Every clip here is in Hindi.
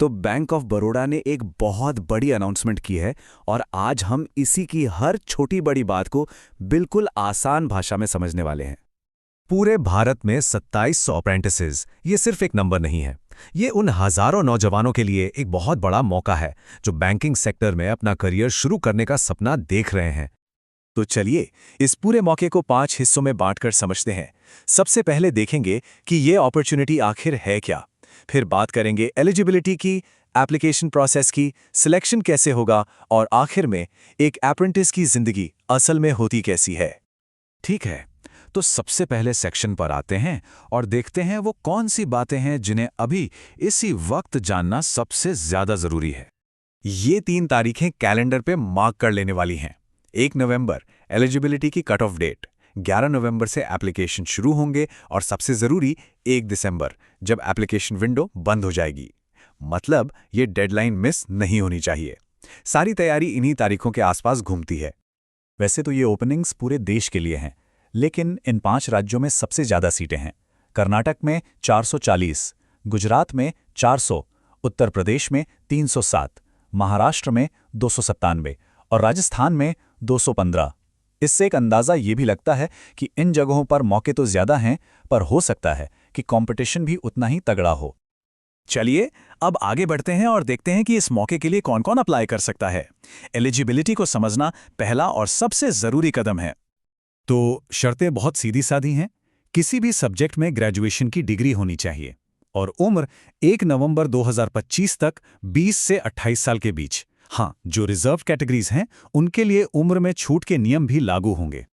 तो बैंक ऑफ बड़ौदा ने एक बहुत बड़ी अनाउंसमेंट की है और आज हम इसी की हर छोटी बड़ी बात को बिल्कुल आसान भाषा में समझने वाले हैं। पूरे भारत में 2700 अप्रेंटिसेस ये सिर्फ एक नंबर नहीं है। ये उन हजारों नौजवानों के लिए एक बहुत बड़ा मौका है जो बैंकिंग सेक्टर में अपना करियर शुरू करने का सपना देख रहे हैं। तो चलिए इस पूरे मौके को 5 हिस्सों में बांटकर समझते हैं। सबसे पहले देखेंगे कि ये अपॉर्चुनिटी आखिर है क्या। फिर बात करेंगे एलिजिबिलिटी की, एप्लीकेशन प्रोसेस की, सिलेक्शन कैसे होगा और आखिर में एक अप्रेंटिस की जिंदगी असल में होती कैसी है। ठीक है, तो सबसे पहले सेक्शन पर आते हैं और देखते हैं वो कौन सी बातें हैं जिन्हें अभी इसी वक्त जानना सबसे ज्यादा जरूरी है। ये 3 तारीखें कैलेंडर पे मार्क कर लेने वाली हैं। 1 नवंबर एलिजिबिलिटी की कट ऑफ डेट, 11 नवंबर से एप्लीकेशन शुरू होंगे और सबसे जरूरी 1 दिसंबर जब एप्लीकेशन विंडो बंद हो जाएगी। मतलब ये डेडलाइन मिस नहीं होनी चाहिए। सारी तैयारी इन्हीं तारीखों के आसपास घूमती है। वैसे तो ये ओपनिंग्स पूरे देश के लिए हैं, लेकिन इन 5 राज्यों में सबसे ज़्यादा सीटें हैं। कर्नाटक में 440, गुजरात में 400, उत्तर प्रदेश में 307, महाराष्ट्र में 297 और राजस्थान में 215। इससे एक अंदाज़ा ये भी लगता है कि इन जगहों पर मौके तो ज़्यादा हैं, पर हो सकता है कि कंपटीशन भी उतना ही तगड़ा हो। चलिए अब आगे बढ़ते हैं और देखते हैं कि इस मौके के लिए कौन कौन अप्लाई कर सकता है। एलिजिबिलिटी को समझना पहला और सबसे ज़रूरी कदम है। तो शर्तें बहुत सीधी सादी हैं। किसी भी सब्जेक्ट में ग्रेजुएशन की डिग्री होनी चाहिए और उम्र 1 नवंबर 2025 तक 20 से 28 साल के बीच। हाँ, जो रिजर्व कैटेगरीज हैं उनके लिए उम्र में छूट के नियम भी लागू होंगे।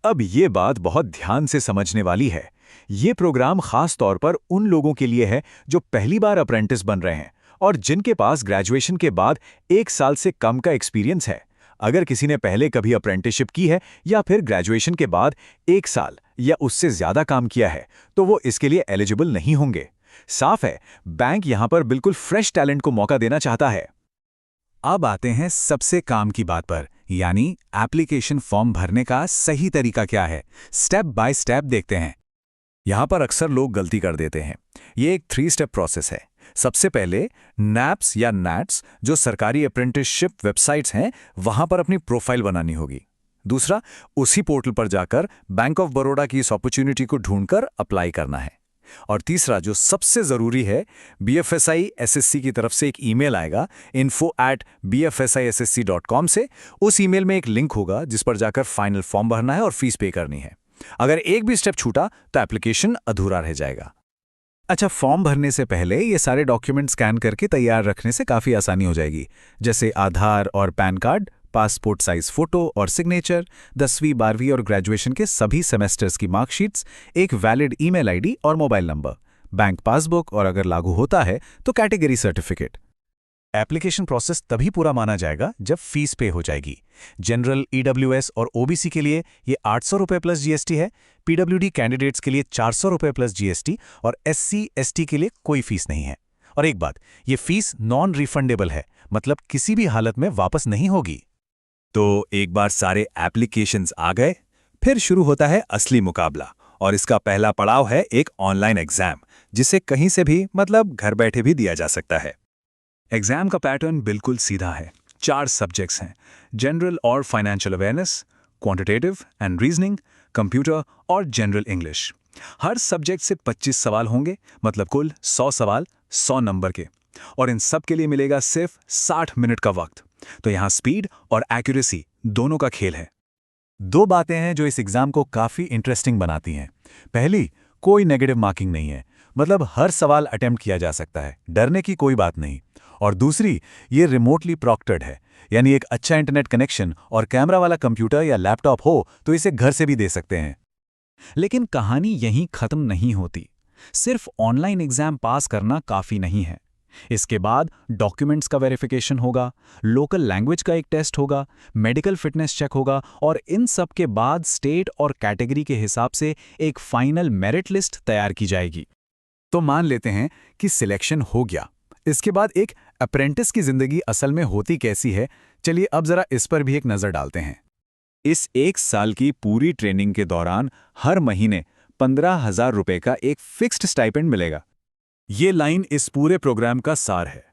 अब ये बात बहुत ध्यान से समझने वाली है। ये प्रोग्राम खास तौर पर उन लोगों के लिए है जो पहली बार अप्रेंटिस बन रहे हैं और जिनके पास ग्रेजुएशन के बाद 1 साल से कम का एक्सपीरियंस है। अगर किसी ने पहले कभी अप्रेंटिसशिप की है या फिर ग्रेजुएशन के बाद 1 साल या उससे ज्यादा काम किया है तो वो इसके लिए एलिजिबल नहीं होंगे। साफ है, बैंक यहां पर बिल्कुल फ्रेश टैलेंट को मौका देना चाहता है। अब आते हैं सबसे काम की बात पर, यानी एप्लीकेशन फॉर्म भरने का सही तरीका क्या है। स्टेप बाय स्टेप देखते हैं। यहां पर अक्सर लोग गलती कर देते हैं। ये एक 3 स्टेप प्रोसेस है। सबसे पहले नैप्स या नैट्स जो सरकारी अप्रेंटिसशिप वेबसाइट्स हैं वहां पर अपनी प्रोफाइल बनानी होगी। दूसरा, उसी पोर्टल पर जाकर बैंक ऑफ बड़ौदा की इस अपॉर्चुनिटी को ढूंढकर अप्लाई करना है। और तीसरा जो सबसे जरूरी है, BFSI SSC की तरफ से एक ईमेल आएगा info@bfsissc.com से। उस ईमेल में एक लिंक होगा जिस पर जाकर फाइनल फॉर्म भरना है और फीस पे करनी है। अगर एक भी स्टेप छूटा तो एप्लीकेशन अधूरा रह जाएगा। अच्छा, फॉर्म भरने से पहले ये सारे डॉक्यूमेंट स्कैन करके तैयार रखने से काफ़ी आसानी हो जाएगी, जैसे आधार और pan card, passport size photo और सिग्नेचर, 10वीं 12वीं और ग्रेजुएशन के सभी सेमेस्टर्स की मार्कशीट्स, एक वैलिड ईमेल आईडी और मोबाइल नंबर, बैंक पासबुक और अगर लागू होता है तो कैटेगरी सर्टिफिकेट। एप्लीकेशन प्रोसेस तभी पूरा माना जाएगा जब फीस पे हो जाएगी। जनरल, EWS और OBC के लिए ये 800 रुपये प्लस GST है। PWD कैंडिडेट्स के लिए 400 रुपये प्लस GST और SC ST के लिए कोई फीस नहीं है। और एक बात, ये फीस नॉन रिफंडेबल है, मतलब किसी भी हालत में वापस नहीं होगी। तो एक बार सारे एप्लीकेशंस आ गए, फिर शुरू होता है असली मुकाबला और इसका पहला पड़ाव है एक ऑनलाइन एग्जाम, जिसे कहीं से भी, मतलब घर बैठे भी दिया जा सकता है। एग्जाम का पैटर्न बिल्कुल सीधा है। 4 सब्जेक्ट्स हैं, जनरल और financial awareness, quantitative and reasoning, computer और जनरल इंग्लिश। हर सब्जेक्ट से 25 सवाल होंगे, मतलब कुल 100 सवाल 100 नंबर के, और इन सब के लिए मिलेगा सिर्फ 60 मिनट का वक्त। तो यहाँ स्पीड और एक्यूरेसी दोनों का खेल है। 2 बातें हैं जो इस एग्जाम को काफ़ी इंटरेस्टिंग बनाती हैं। पहली, कोई नेगेटिव मार्किंग नहीं है, मतलब हर सवाल अटेम्प्ट किया जा सकता है, डरने की कोई बात नहीं। और दूसरी, ये रिमोटली प्रॉक्टर्ड है, यानी एक अच्छा इंटरनेट कनेक्शन और कैमरा वाला कंप्यूटर या लैपटॉप हो तो इसे घर से भी दे सकते हैं। लेकिन कहानी यहीं खत्म नहीं होती। सिर्फ ऑनलाइन एग्जाम पास करना काफ़ी नहीं है। इसके बाद डॉक्यूमेंट्स का वेरिफिकेशन होगा, लोकल लैंग्वेज का एक टेस्ट होगा, मेडिकल फिटनेस चेक होगा और इन सब के बाद स्टेट और कैटेगरी के हिसाब से एक फाइनल मेरिट लिस्ट तैयार की जाएगी। तो मान लेते हैं कि सिलेक्शन हो गया। इसके बाद एक अप्रेंटिस की जिंदगी असल में होती कैसी है, चलिए अब जरा इस पर भी एक नज़र डालते हैं। इस 1 साल की पूरी ट्रेनिंग के दौरान हर महीने 15,000 रुपये का एक फिक्स्ड स्टाइपेंड मिलेगा। ये लाइन इस पूरे प्रोग्राम का सार है।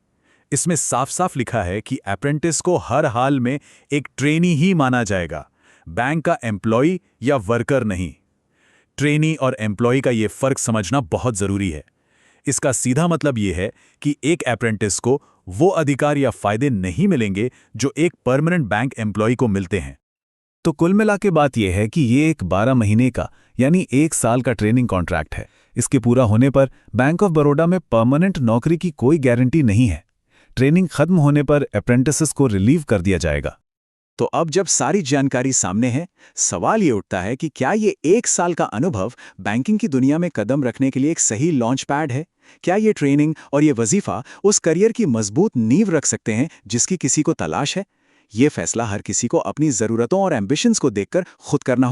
इसमें साफ साफ लिखा है कि अप्रेंटिस को हर हाल में एक ट्रेनी ही माना जाएगा, बैंक का एम्प्लॉय या वर्कर नहीं। ट्रेनी और एम्प्लॉय का ये फर्क समझना बहुत जरूरी है। इसका सीधा मतलब ये है कि एक अप्रेंटिस को वो अधिकार या फायदे नहीं मिलेंगे जो एक परमानेंट बैंक एम्प्लॉय को मिलते हैं। तो कुल मिला के बात यह है कि ये एक 12 महीने का यानी 1 साल का ट्रेनिंग कॉन्ट्रैक्ट है। इसके पूरा होने पर बैंक ऑफ बड़ौदा में परमानेंट नौकरी की कोई गारंटी नहीं है। ट्रेनिंग खत्म होने पर अप्रेंटिसेस को रिलीव कर दिया जाएगा। तो अब जब सारी जानकारी सामने है, सवाल ये उठता है कि क्या ये 1 साल का अनुभव बैंकिंग की दुनिया में कदम रखने के लिए एक सही लॉन्च पैड है? क्या ये ट्रेनिंग और ये वजीफा उस करियर की मजबूत नींव रख सकते हैं जिसकी किसी को तलाश है? ये फैसला हर किसी को अपनी ज़रूरतों और एम्बिशंस को देखकर खुद करना